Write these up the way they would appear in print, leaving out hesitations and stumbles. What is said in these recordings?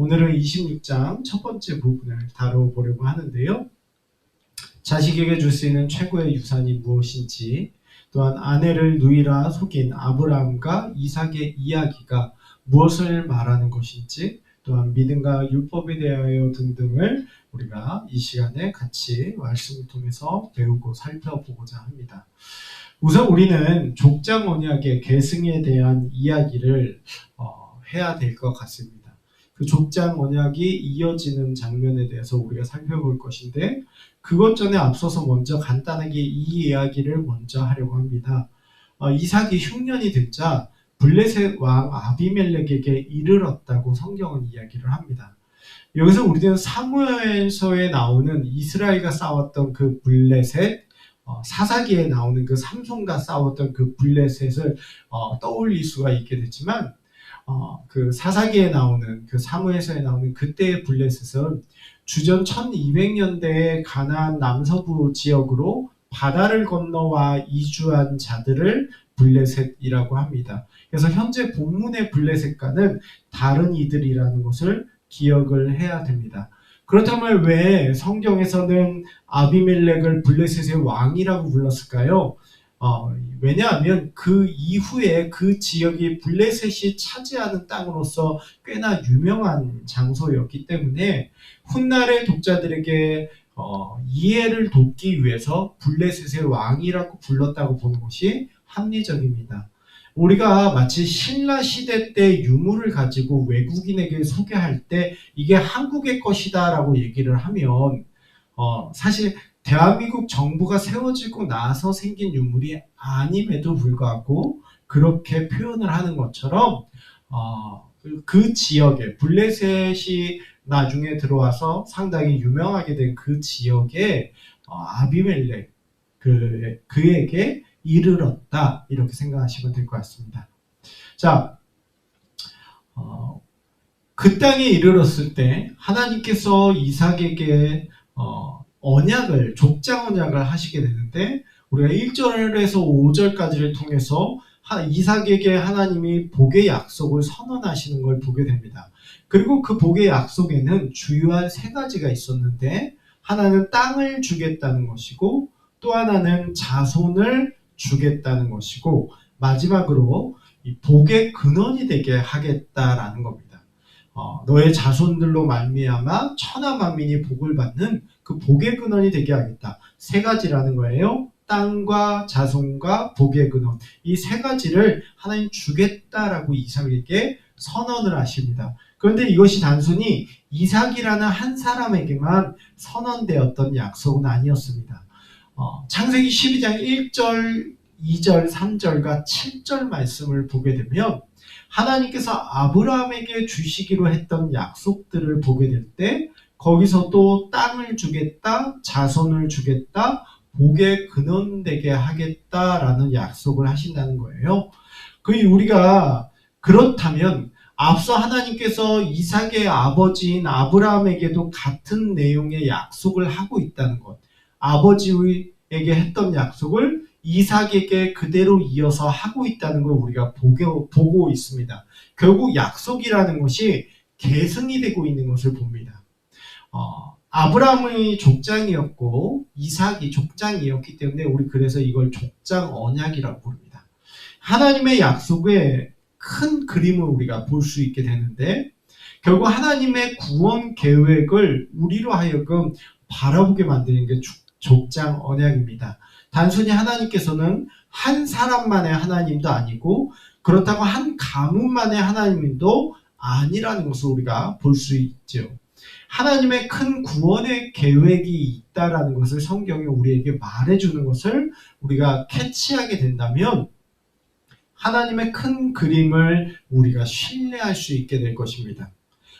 오늘은 26장 첫 번째 부분을 다뤄보려고 하는데요. 자식에게 줄 수 있는 최고의 유산이 무엇인지, 또한 아내를 누이라 속인 아브라함과 이삭의 이야기가 무엇을 말하는 것인지, 또한 믿음과 율법에 대하여 등등을 우리가 이 시간에 같이 말씀을 통해서 배우고 살펴보고자 합니다. 우선 우리는 족장 언약의 계승에 대한 이야기를 해야 될 것 같습니다. 그 족장 언약이 이어지는 장면에 대해서 우리가 살펴볼 것인데, 그것 전에 앞서서 먼저 간단하게 이 이야기를 먼저 하려고 합니다. 이삭이 흉년이 듣자 블레셋 왕 아비멜렉에게 이르렀다고 성경은 이야기를 합니다. 여기서 우리는 사무엘서에 나오는 이스라엘과 싸웠던 그 블레셋, 사사기에 나오는 그 삼손과 싸웠던 그 블레셋을 떠올릴 수가 있게 되지만, 그 사사기에 나오는, 그 사무엘서에 나오는 그때의 블레셋은 주전 1200년대에 가나안 남서부 지역으로 바다를 건너와 이주한 자들을 블레셋이라고 합니다. 그래서 현재 본문의 블레셋과는 다른 이들이라는 것을 기억을 해야 됩니다. 그렇다면 왜 성경에서는 아비멜렉을 블레셋의 왕이라고 불렀을까요? 왜냐하면 그 이후에 그 지역이 블레셋이 차지하는 땅으로서 꽤나 유명한 장소였기 때문에 훗날의 독자들에게 이해를 돕기 위해서 블레셋의 왕이라고 불렀다고 보는 것이 합리적입니다. 우리가 마치 신라 시대 때 유물을 가지고 외국인에게 소개할 때 이게 한국의 것이다 라고 얘기를 하면 사실 대한민국 정부가 세워지고 나서 생긴 유물이 아님에도 불구하고 그렇게 표현을 하는 것처럼 그 지역에 블레셋이 나중에 들어와서 상당히 유명하게 된 그 지역에 아비멜렉 그에게 이르렀다, 이렇게 생각하시면 될 것 같습니다. 자, 그 땅에 이르렀을 때 하나님께서 이삭에게 언약을, 족장 언약을 하시게 되는데, 우리가 1절에서 5절까지를 통해서 이삭에게 하나님이 복의 약속을 선언하시는 걸 보게 됩니다. 그리고 그 복의 약속에는 주요한 세 가지가 있었는데, 하나는 땅을 주겠다는 것이고, 또 하나는 자손을 주겠다는 것이고, 마지막으로 이 복의 근원이 되게 하겠다라는 겁니다. 너의 자손들로 말미암아 천하 만민이 복을 받는 그 복의 근원이 되게 하겠다. 세 가지라는 거예요. 땅과 자손과 복의 근원, 이 세 가지를 하나님 주겠다라고 이삭에게 선언을 하십니다. 그런데 이것이 단순히 이삭이라는 한 사람에게만 선언되었던 약속은 아니었습니다. 창세기 12장 1절, 2절, 3절과 7절 말씀을 보게 되면 하나님께서 아브라함에게 주시기로 했던 약속들을 보게 될 때 거기서도 땅을 주겠다, 자손을 주겠다, 복의 근원되게 하겠다라는 약속을 하신다는 거예요. 우리가 그렇다면 앞서 하나님께서 이삭의 아버지인 아브라함에게도 같은 내용의 약속을 하고 있다는 것, 아버지에게 했던 약속을 이삭에게 그대로 이어서 하고 있다는 걸 우리가 보고 있습니다. 결국 약속이라는 것이 계승이 되고 있는 것을 봅니다. 아브라함이 족장이었고 이삭이 족장이었기 때문에 우리 그래서 이걸 족장 언약이라고 부릅니다. 하나님의 약속의 큰 그림을 우리가 볼 수 있게 되는데, 결국 하나님의 구원 계획을 우리로 하여금 바라보게 만드는 게 족장 언약입니다. 단순히 하나님께서는 한 사람만의 하나님도 아니고, 그렇다고 한 가문만의 하나님도 아니라는 것을 우리가 볼 수 있죠. 하나님의 큰 구원의 계획이 있다라는 것을 성경이 우리에게 말해주는 것을 우리가 캐치하게 된다면 하나님의 큰 그림을 우리가 신뢰할 수 있게 될 것입니다.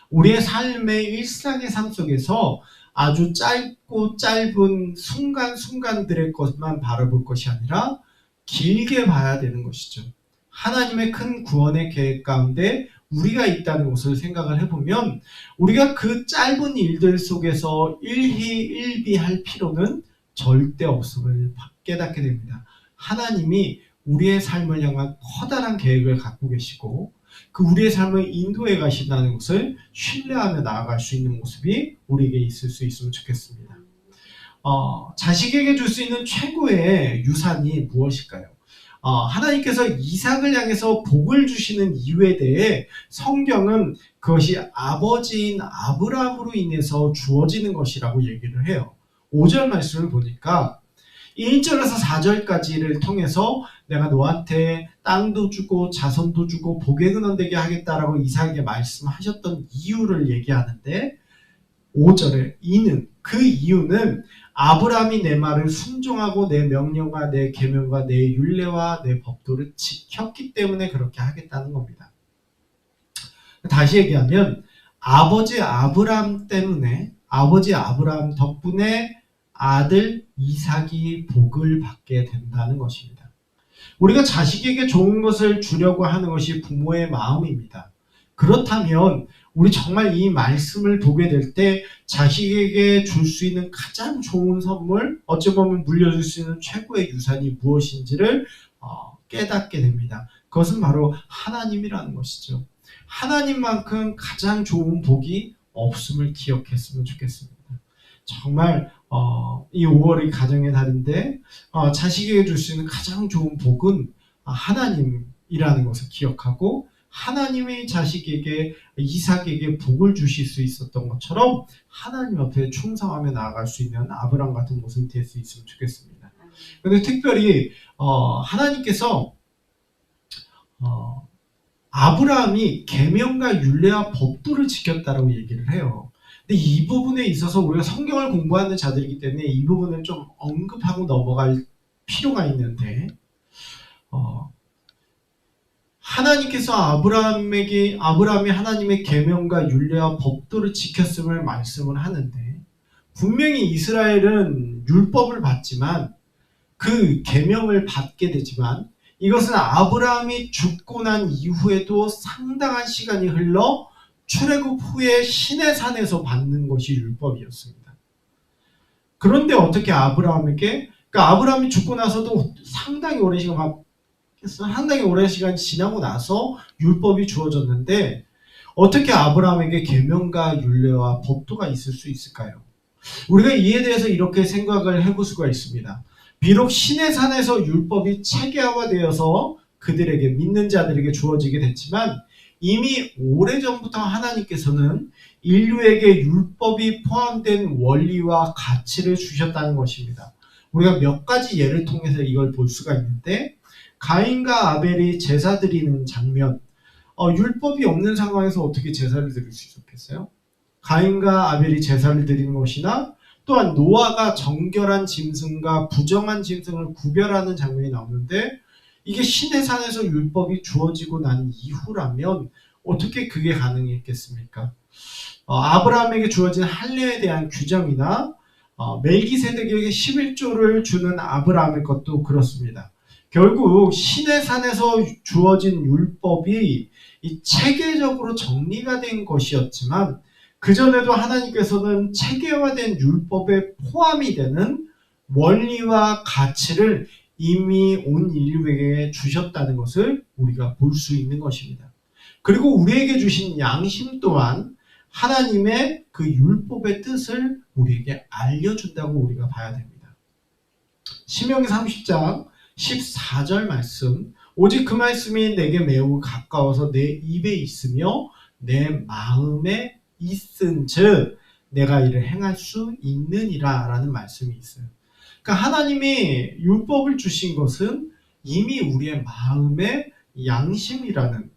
우리의 삶의 일상의 삶 속에서 아주 짧고 짧은 순간순간들의 것만 바라볼 것이 아니라 길게 봐야 되는 것이죠. 하나님의 큰 구원의 계획 가운데 우리가 있다는 것을 생각을 해보면 우리가 그 짧은 일들 속에서 일희일비할 필요는 절대 없음을 깨닫게 됩니다. 하나님이 우리의 삶을 향한 커다란 계획을 갖고 계시고, 그 우리의 삶을 인도해 가신다는 것을 신뢰하며 나아갈 수 있는 모습이 우리에게 있을 수 있으면 좋겠습니다. 자식에게 줄 수 있는 최고의 유산이 무엇일까요? 하나님께서 이삭을 향해서 복을 주시는 이유에 대해 성경은 그것이 아버지인 아브라함으로 인해서 주어지는 것이라고 얘기를 해요. 5절 말씀을 보니까 1절에서 4절까지를 통해서 내가 너한테 땅도 주고 자손도 주고 복의 근원 되게 하겠다라고 이삭에게 말씀하셨던 이유를 얘기하는데 5절에 그 이유는 아브라함이 내 말을 순종하고 내 명령과 내 계명과 내 율례와 내 법도를 지켰기 때문에 그렇게 하겠다는 겁니다. 다시 얘기하면 아버지 아브라함 덕분에 아들 이삭이 복을 받게 된다는 것입니다. 우리가 자식에게 좋은 것을 주려고 하는 것이 부모의 마음입니다. 그렇다면 우리 정말 이 말씀을 보게 될 때 자식에게 줄 수 있는 가장 좋은 선물, 어찌 보면 물려줄 수 있는 최고의 유산이 무엇인지를 깨닫게 됩니다. 그것은 바로 하나님이라는 것이죠. 하나님만큼 가장 좋은 복이 없음을 기억했으면 좋겠습니다. 정말 이 5월이 가정의 달인데 자식에게 줄 수 있는 가장 좋은 복은 하나님이라는 것을 기억하고 하나님의 자식에게 이삭에게 복을 주실 수 있었던 것처럼 하나님 앞에 충성하며 나아갈 수 있는 아브라함 같은 모습이 될 수 있으면 좋겠습니다. 그런데 특별히 하나님께서 아브라함이 계명과 율례와 법도를 지켰다라고 얘기를 해요. 근데 이 부분에 있어서 우리가 성경을 공부하는 자들이기 때문에 이 부분을 좀 언급하고 넘어갈 필요가 있는데 하나님께서 아브라함이 하나님의 계명과 율례와 법도를 지켰음을 말씀을 하는데 분명히 이스라엘은 율법을 받지만 그 계명을 받게 되지만 이것은 아브라함이 죽고 난 이후에도 상당한 시간이 흘러 출애굽 후에 시내산에서 받는 것이 율법이었습니다. 그런데 어떻게 아브라함이 죽고 나서도 상당히 오랜 시간 지나고 나서 율법이 주어졌는데 어떻게 아브라함에게 계명과 율례와 법도가 있을 수 있을까요? 우리가 이에 대해서 이렇게 생각을 해볼 수가 있습니다. 비록 시내산에서 율법이 체계화되어서 그들에게 믿는 자들에게 주어지게 됐지만 이미 오래전부터 하나님께서는 인류에게 율법이 포함된 원리와 가치를 주셨다는 것입니다. 우리가 몇 가지 예를 통해서 이걸 볼 수가 있는데 가인과 아벨이 제사 드리는 장면, 율법이 없는 상황에서 어떻게 제사를 드릴 수 있었겠어요? 가인과 아벨이 제사를 드리는 것이나 또한 노아가 정결한 짐승과 부정한 짐승을 구별하는 장면이 나오는데 이게 시내산에서 율법이 주어지고 난 이후라면 어떻게 그게 가능했겠습니까? 아브라함에게 주어진 할례에 대한 규정이나 멜기세덱에게 11조를 주는 아브라함의 것도 그렇습니다. 결국 시내산에서 주어진 율법이 이 체계적으로 정리가 된 것이었지만 그전에도 하나님께서는 체계화된 율법에 포함이 되는 원리와 가치를 이미 온 인류에게 주셨다는 것을 우리가 볼 수 있는 것입니다. 그리고 우리에게 주신 양심 또한 하나님의 그 율법의 뜻을 우리에게 알려준다고 우리가 봐야 됩니다. 신명기 30장 14절 말씀, 오직 그 말씀이 내게 매우 가까워서 내 입에 있으며 내 마음에 있은 즉 내가 이를 행할 수 있느니라 라는 말씀이 있어요. 그러니까 하나님이 율법을 주신 것은 이미 우리의 마음에 양심이라는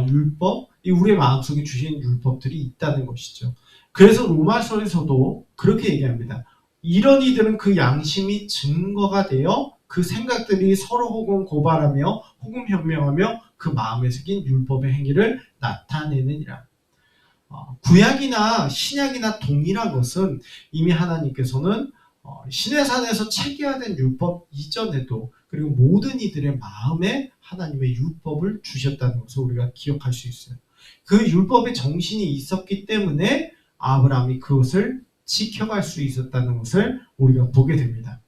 율법, 우리의 마음속에 주신 율법들이 있다는 것이죠. 그래서 로마서에서도 그렇게 얘기합니다. 이런 이들은 그 양심이 증거가 되어 그 생각들이 서로 혹은 고발하며 혹은 변명하며 그 마음에 새긴 율법의 행위를 나타내느니라. 구약이나 신약이나 동일한 것은 이미 하나님께서는 시내산에서 체계화된 율법 이전에도 그리고 모든 이들의 마음에 하나님의 율법을 주셨다는 것을 우리가 기억할 수 있어요. 그 율법의 정신이 있었기 때문에 아브라함이 그것을 지켜갈 수 있었다는 것을 우리가 보게 됩니다.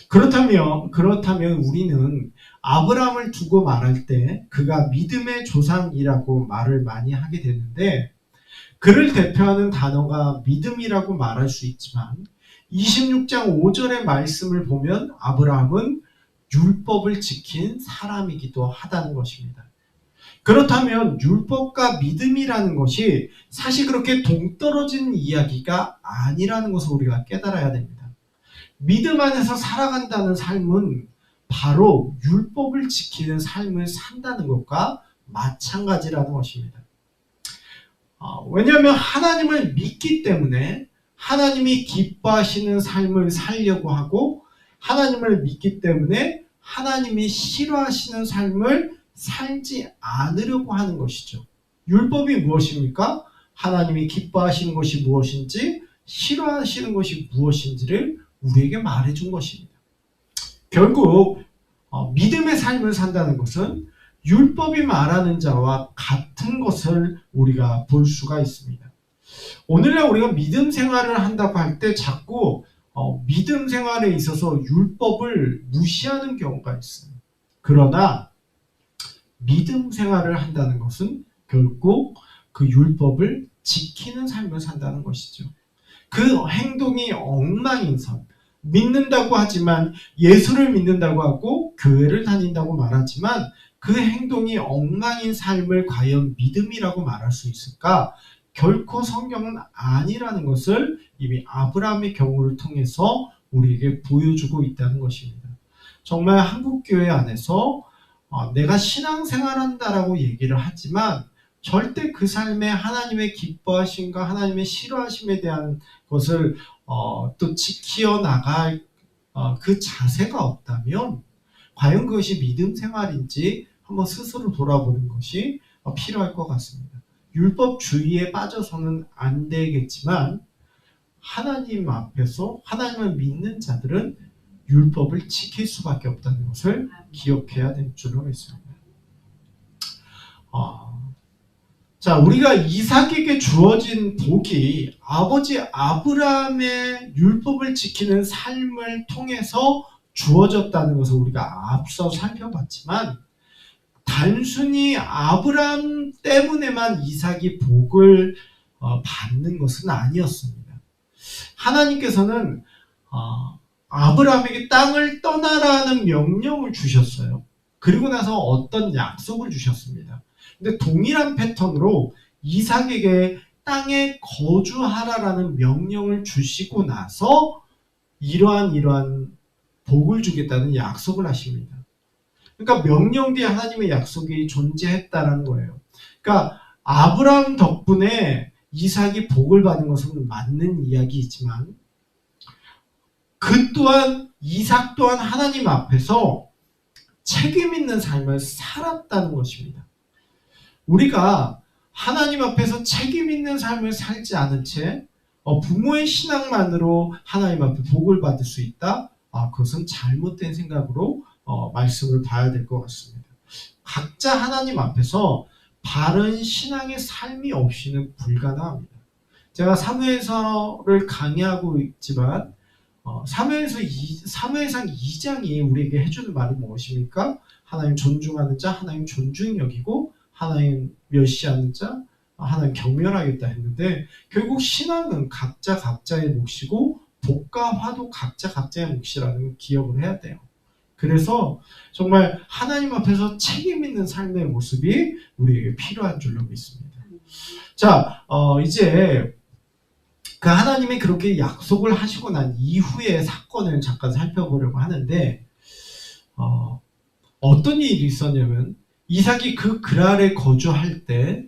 그렇다면 우리는 아브라함을 두고 말할 때 그가 믿음의 조상이라고 말을 많이 하게 되는데, 그를 대표하는 단어가 믿음이라고 말할 수 있지만 26장 5절의 말씀을 보면 아브라함은 율법을 지킨 사람이기도 하다는 것입니다. 그렇다면 율법과 믿음이라는 것이 사실 그렇게 동떨어진 이야기가 아니라는 것을 우리가 깨달아야 됩니다. 믿음 안에서 살아간다는 삶은 바로 율법을 지키는 삶을 산다는 것과 마찬가지라는 것입니다. 왜냐하면 하나님을 믿기 때문에 하나님이 기뻐하시는 삶을 살려고 하고, 하나님을 믿기 때문에 하나님이 싫어하시는 삶을 살지 않으려고 하는 것이죠. 율법이 무엇입니까? 하나님이 기뻐하시는 것이 무엇인지, 싫어하시는 것이 무엇인지를 우리에게 말해준 것입니다. 결국 믿음의 삶을 산다는 것은 율법이 말하는 자와 같은 것을 우리가 볼 수가 있습니다. 오늘날 우리가 믿음 생활을 한다고 할 때 자꾸 믿음 생활에 있어서 율법을 무시하는 경우가 있어요. 그러나 믿음 생활을 한다는 것은 결국 그 율법을 지키는 삶을 산다는 것이죠. 그 행동이 엉망인 삶, 믿는다고 하지만, 예수를 믿는다고 하고 교회를 다닌다고 말하지만 그 행동이 엉망인 삶을 과연 믿음이라고 말할 수 있을까? 결코 성경은 아니라는 것을 이미 아브라함의 경우를 통해서 우리에게 보여주고 있다는 것입니다. 정말 한국교회 안에서 내가 신앙생활한다라고 얘기를 하지만 절대 그 삶에 하나님의 기뻐하심과 하나님의 싫어하심에 대한 것을 또 지켜 나갈 그 자세가 없다면 과연 그것이 믿음 생활인지 한번 스스로 돌아보는 것이 필요할 것 같습니다. 율법주의에 빠져서는 안 되겠지만 하나님 앞에서 하나님을 믿는 자들은 율법을 지킬 수밖에 없다는 것을 기억해야 될 줄로 믿습니다. 자, 우리가 이삭에게 주어진 복이 아버지 아브라함의 율법을 지키는 삶을 통해서 주어졌다는 것을 우리가 앞서 살펴봤지만, 단순히 아브라함 때문에만 이삭이 복을 받는 것은 아니었습니다. 하나님께서는 아브라함에게 땅을 떠나라는 명령을 주셨어요. 그리고 나서 어떤 약속을 주셨습니다. 근데 동일한 패턴으로 이삭에게 땅에 거주하라라는 명령을 주시고 나서 이러한 복을 주겠다는 약속을 하십니다. 그러니까 명령 뒤에 하나님의 약속이 존재했다는 거예요. 그러니까 아브라함 덕분에 이삭이 복을 받은 것은 맞는 이야기이지만, 그 또한 이삭 또한 하나님 앞에서 책임 있는 삶을 살았다는 것입니다. 우리가 하나님 앞에서 책임 있는 삶을 살지 않은 채 부모의 신앙만으로 하나님 앞에 복을 받을 수 있다? 그것은 잘못된 생각으로 말씀을 봐야 될 것 같습니다. 각자 하나님 앞에서 바른 신앙의 삶이 없이는 불가능합니다. 제가 사무엘서를 강의하고 있지만 사무엘상 2장이 우리에게 해주는 말이 무엇입니까? 하나님 존중하는 자 하나님 존중히 여기고, 하나님 멸시하는 자 하나님 경멸하겠다 했는데, 결국 신앙은 각자 각자의 몫이고 복과 화도 각자 각자의 몫이라는 걸 기억을 해야 돼요. 그래서 정말 하나님 앞에서 책임 있는 삶의 모습이 우리에게 필요한 줄로 믿습니다. 자, 이제 그 하나님이 그렇게 약속을 하시고 난 이후의 사건을 잠깐 살펴보려고 하는데, 어떤 일이 있었냐면 이삭이 그 그랄에 거주할 때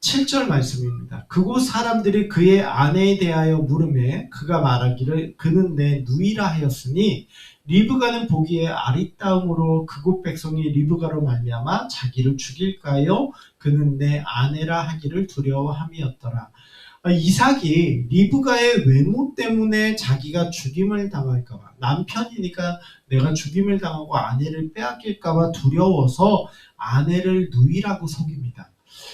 7절 말씀입니다. 그곳 사람들이 그의 아내에 대하여 물으매 그가 말하기를 그는 내 누이라 하였으니 리브가는 보기에 아리따움으로 그곳 백성이 리브가로 말미암아 자기를 죽일까요? 그는 내 아내라 하기를 두려워함이었더라. 이삭이 리브가의 외모 때문에 자기가 죽임을 당할까봐, 남편이니까 내가 죽임을 당하고 아내를 빼앗길까봐 두려워서 아내를 누이라고 속입니다.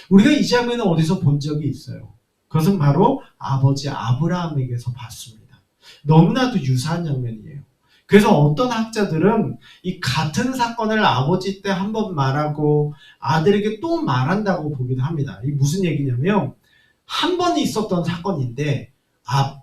우리가 이 장면을 어디서 본 적이 있어요. 그것은 바로 아버지 아브라함에게서 봤습니다. 너무나도 유사한 장면이에요. 그래서 어떤 학자들은 이 같은 사건을 아버지 때 한 번 말하고 아들에게 또 말한다고 보기도 합니다. 이게 무슨 얘기냐면 한 번 있었던 사건인데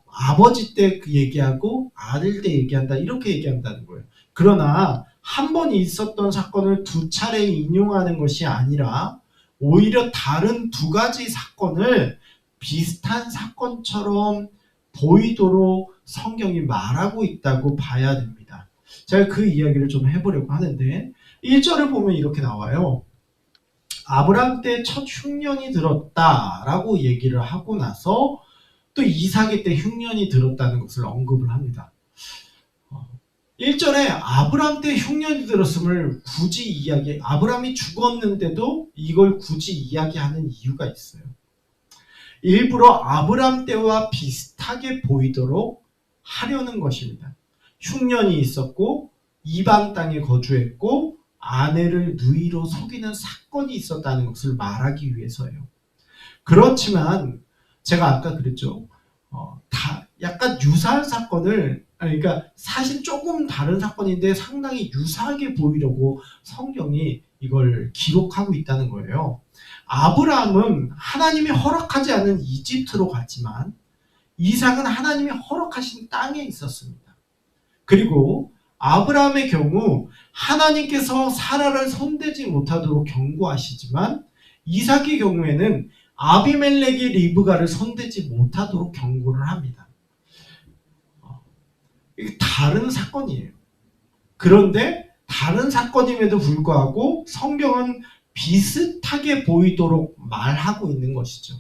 아버지 때 그 얘기하고 아들 때 얘기한다 이렇게 얘기한다는 거예요. 그러나 한 번 있었던 사건을 두 차례 인용하는 것이 아니라 오히려 다른 두 가지 사건을 비슷한 사건처럼 보이도록 성경이 말하고 있다고 봐야 됩니다. 제가 그 이야기를 좀 해보려고 하는데 1절을 보면 이렇게 나와요. 아브라함 때 첫 흉년이 들었다라고 얘기를 하고 나서 또 이삭의 때 흉년이 들었다는 것을 언급을 합니다. 1절에 아브라함 때 흉년이 들었음을 굳이 아브라함이 죽었는데도 이걸 굳이 이야기하는 이유가 있어요. 일부러 아브라함 때와 비슷하게 보이도록 하려는 것입니다. 흉년이 있었고 이방 땅에 거주했고 아내를 누이로 속이는 사건이 있었다는 것을 말하기 위해서예요. 그렇지만 제가 아까 그랬죠. 약간 유사한 사건을 그러니까 사실 조금 다른 사건인데 상당히 유사하게 보이려고 성경이 이걸 기록하고 있다는 거예요. 아브라함은 하나님이 허락하지 않은 이집트로 갔지만 이삭은 하나님이 허락하신 땅에 있었습니다. 그리고 아브라함의 경우 하나님께서 사라를 손대지 못하도록 경고하시지만 이삭의 경우에는 아비멜렉이 리브가를 손대지 못하도록 경고를 합니다. 이게 다른 사건이에요. 그런데 다른 사건임에도 불구하고 성경은 비슷하게 보이도록 말하고 있는 것이죠.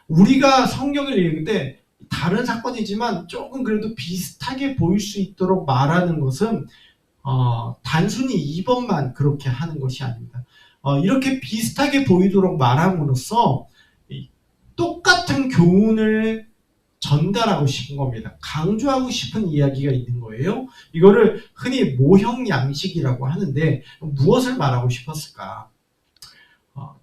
우리가 성경을 읽을 때 다른 사건이지만 조금 그래도 비슷하게 보일 수 있도록 말하는 것은 단순히 이번만 그렇게 하는 것이 아닙니다. 이렇게 비슷하게 보이도록 말함으로써 똑같은 교훈을 전달하고 싶은 겁니다. 강조하고 싶은 이야기가 있는 거예요. 이거를 흔히 모형 양식이라고 하는데 무엇을 말하고 싶었을까?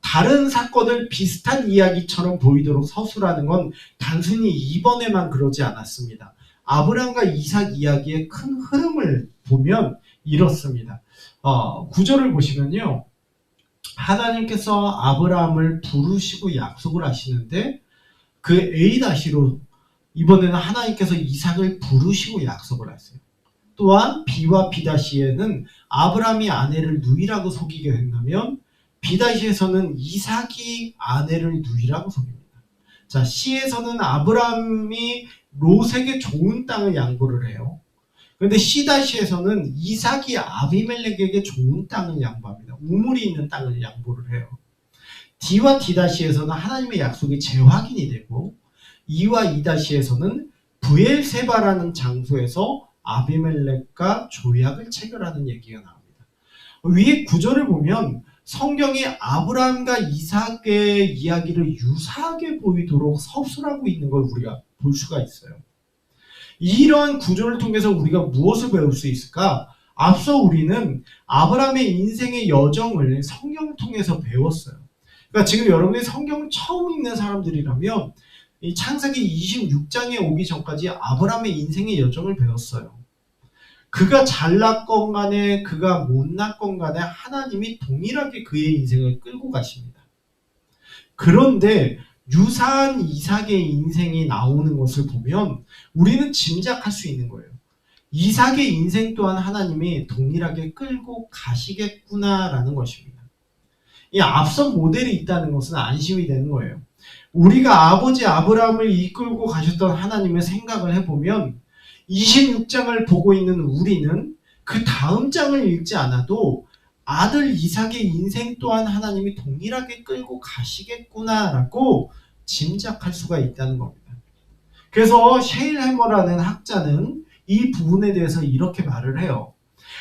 다른 사건을 비슷한 이야기처럼 보이도록 서술하는 건 단순히 이번에만 그러지 않았습니다. 아브라함과 이삭 이야기의 큰 흐름을 보면 이렇습니다. 구절을 보시면요. 하나님께서 아브라함을 부르시고 약속을 하시는데 그 A-로 이번에는 하나님께서 이삭을 부르시고 약속을 하세요. 또한 B와 B-에는 아브라함이 아내를 누이라고 속이게 된다면 B-에서는 이삭이 아내를 누이라고 속입니다. 자, C에서는 아브라함이 롯에게 좋은 땅을 양보를 해요. 그런데 C-에서는 이삭이 아비멜렉에게 좋은 땅을 양보합니다. 우물이 있는 땅을 양보를 해요. D와 D-에서는 하나님의 약속이 재확인이 되고 E와 E-에서는 브엘세바라는 장소에서 아비멜렉과 조약을 체결하는 얘기가 나옵니다. 위에 구절을 보면 성경이 아브라함과 이삭의 이야기를 유사하게 보이도록 서술하고 있는 걸 우리가 볼 수가 있어요. 이런 구조를 통해서 우리가 무엇을 배울 수 있을까? 앞서 우리는 아브라함의 인생의 여정을 성경을 통해서 배웠어요. 그러니까 지금 여러분이 성경을 처음 읽는 사람들이라면 이 창세기 26장에 오기 전까지 아브라함의 인생의 여정을 배웠어요. 그가 잘났건 간에 그가 못났건 간에 하나님이 동일하게 그의 인생을 끌고 가십니다. 그런데 유사한 이삭의 인생이 나오는 것을 보면 우리는 짐작할 수 있는 거예요. 이삭의 인생 또한 하나님이 동일하게 끌고 가시겠구나라는 것입니다. 이 앞선 모델이 있다는 것은 안심이 되는 거예요. 우리가 아버지 아브라함을 이끌고 가셨던 하나님의 생각을 해보면 26장을 보고 있는 우리는 그 다음 장을 읽지 않아도 아들 이삭의 인생 또한 하나님이 동일하게 끌고 가시겠구나라고 짐작할 수가 있다는 겁니다. 그래서 셰일 해머라는 학자는 이 부분에 대해서 이렇게 말을 해요.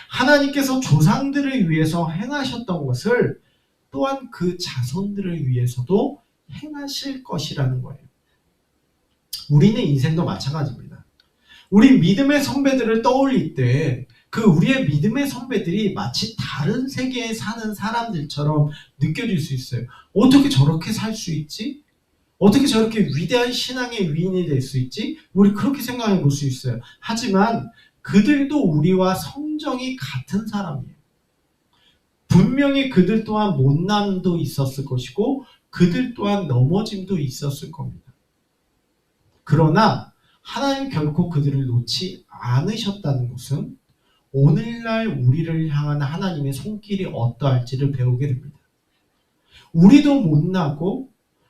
하나님께서 조상들을 위해서 행하셨던 것을 또한 그 자손들을 위해서도 행하실 것이라는 거예요. 우리는 인생도 마찬가지입니다. 우리 믿음의 선배들을 떠올릴 때 그 우리의 믿음의 선배들이 마치 다른 세계에 사는 사람들처럼 느껴질 수 있어요. 어떻게 저렇게 살 수 있지? 어떻게 저렇게 위대한 신앙의 위인이 될 수 있지? 우리 그렇게 생각해 볼 수 있어요. 하지만 그들도 우리와 성정이 같은 사람이에요. 분명히 그들 또한 못남도 있었을 것이고 그들 또한 넘어짐도 있었을 겁니다. 그러나 하나님 결코 그들을 놓지 않으셨다는 것은 오늘날 우리를 향한 하나님의 손길이 어떠할지를 배우게 됩니다. 우리도 못나고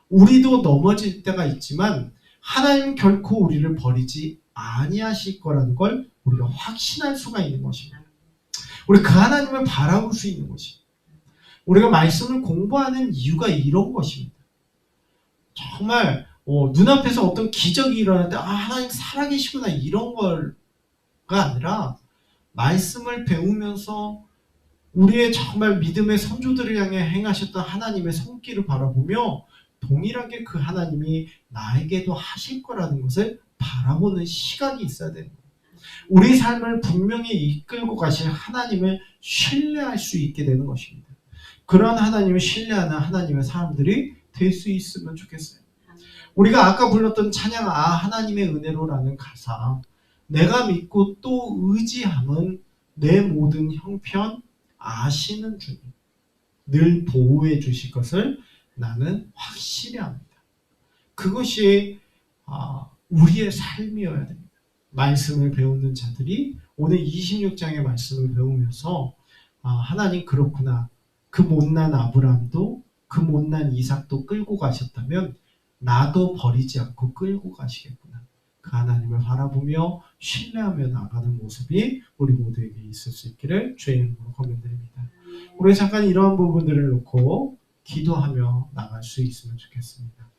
우리도 넘어질 때가 있지만 하나님 결코 우리를 버리지 아니하실 거라는 걸 우리가 확신할 수가 있는 것입니다. 우리 그 하나님을 바라볼 수 있는 것입니다. 우리가 말씀을 공부하는 이유가 이런 것입니다. 정말 눈앞에서 어떤 기적이 일어날 때 하나님 살아계시구나 이런 거가 아니라 말씀을 배우면서 우리의 정말 믿음의 선조들을 향해 행하셨던 하나님의 손길을 바라보며 동일하게 그 하나님이 나에게도 하실 거라는 것을 바라보는 시각이 있어야 됩니다. 우리 삶을 분명히 이끌고 가실 하나님을 신뢰할 수 있게 되는 것입니다. 그런 하나님을 신뢰하는 하나님의 사람들이 될 수 있으면 좋겠어요. 우리가 아까 불렀던 찬양 하나님의 은혜로라는 가사, 내가 믿고 또 의지함은 내 모든 형편 아시는 주님, 늘 보호해 주실 것을 나는 확실히 합니다. 그것이 우리의 삶이어야 됩니다. 말씀을 배우는 자들이 오늘 26장의 말씀을 배우면서 하나님 그렇구나. 그 못난 아브라함도 그 못난 이삭도 끌고 가셨다면 나도 버리지 않고 끌고 가시겠구나. 그 하나님을 바라보며 신뢰하며 나가는 모습이 우리 모두에게 있을 수 있기를 주의 이름으로 권면드립니다. 우리 잠깐 이러한 부분들을 놓고 기도하며 나갈 수 있으면 좋겠습니다.